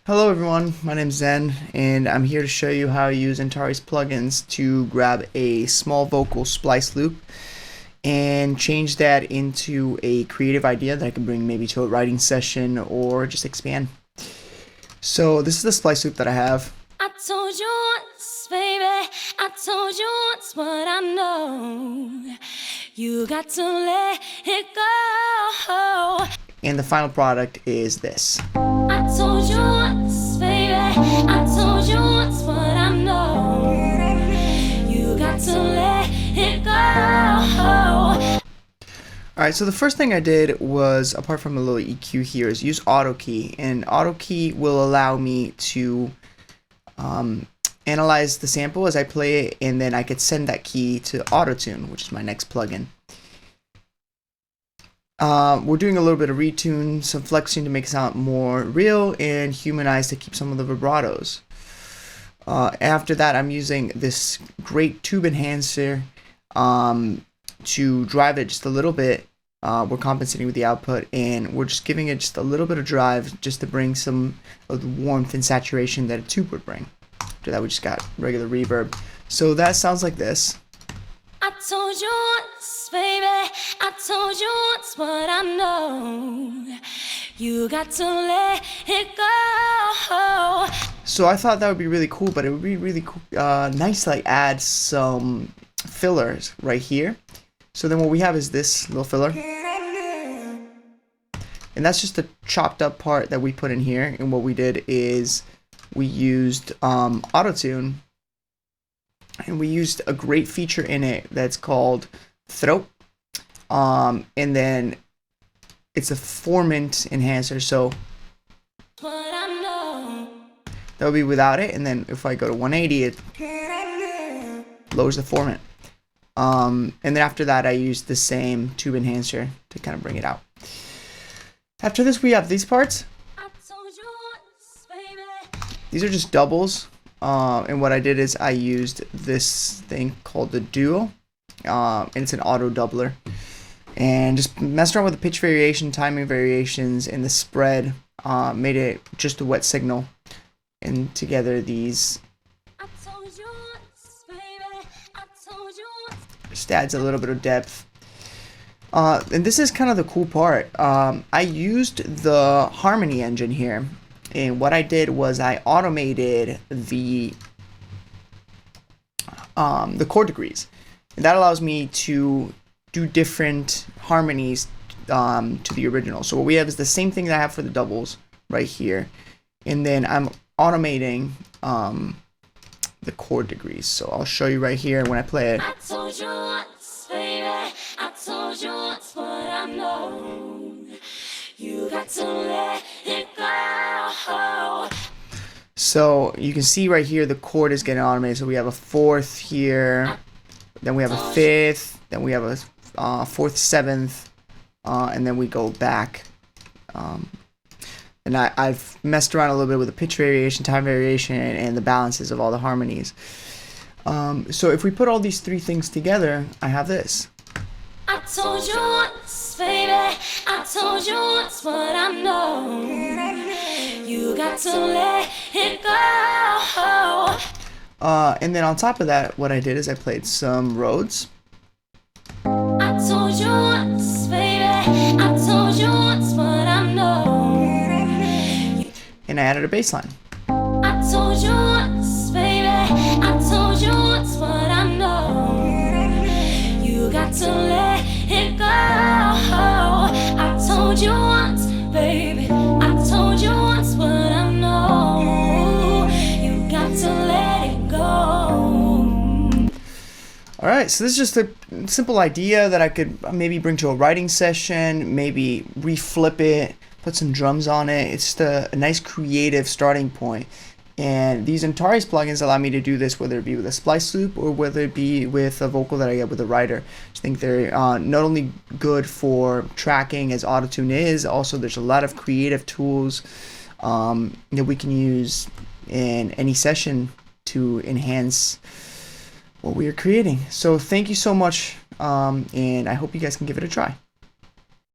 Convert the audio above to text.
Hello everyone, my name is Zen, and I'm here to show you how I use Antares plugins to grab a small vocal splice loop and change that into a creative idea that I can bring maybe to a writing session or just expand. So this is the splice loop that I have. I told you once, baby, I told you once what I know. You got to let it go. And the final product is this. I told you once, baby, I told you once what I know. You got to let it go. Alright, so the first thing I did was, apart from a little EQ here, is use AutoKey. And AutoKey will allow me to analyze the sample as I play it, and then I could send that key to AutoTune, which is my next plugin. We're doing a little bit of retune, some flexing to make it sound more real, and humanized to keep some of the vibratos. After that, I'm using this great tube enhancer to drive it just a little bit. We're compensating with the output, and we're just giving it just a little bit of drive just to bring some of the warmth and saturation that a tube would bring. After that, we just got regular reverb. So that sounds like this. I told you once, baby, I told you once what I know. You got to let it go. So I thought that would be really cool, but it would be really cool, nice to like add some fillers right here. So then what we have is this little filler. And that's just the chopped up part that we put in here. And what we did is we used AutoTune. And we used a great feature in it that's called throat. And then it's a formant enhancer. So that would be without it. And then if I go to 180, it lowers the formant. And then after that, I used the same tube enhancer to kind of bring it out. After this, we have these parts. These are just doubles. And what I did is I used this thing called the Duo, and it's an auto doubler, and just messed around with the pitch variation, timing variations, and the spread, made it just a wet signal, and together these just adds a little bit of depth. And this is kind of the cool part. I used the harmony engine here. And what I did was I automated the chord degrees, and that allows me to do different harmonies to the original. So what we have is the same thing that I have for the doubles right here, and then I'm automating the chord degrees. So I'll show you right here when I play it. I told you once, baby, I told you once what I know. You got to let it go. So you can see right here the chord is getting automated. So we have a fourth here, then we have a fifth, then we have a fourth, seventh, and then we go back. And I've messed around a little bit with the pitch variation, time variation, and the balances of all the harmonies. So if we put all these three things together, I have this. I told you once, baby, I told you once what I know. You got to let it go. And then on top of that, what I did is I played some Rhodes. I told you once, baby, I told you once what I know. And I added a bass line. I told you once, baby, I told you once what I know. You got to let it go. I told you once, baby, I told you once what I know. You got to let it go. Alright, so this is just a simple idea that I could maybe bring to a writing session, maybe reflip it, put some drums on it. It's just a nice creative starting point. And these Antares plugins allow me to do this, whether it be with a Splice Loop or whether it be with a vocal that I get with a writer. I think they're not only good for tracking as AutoTune is, also there's a lot of creative tools that we can use in any session to enhance what we are creating. So thank you so much, and I hope you guys can give it a try.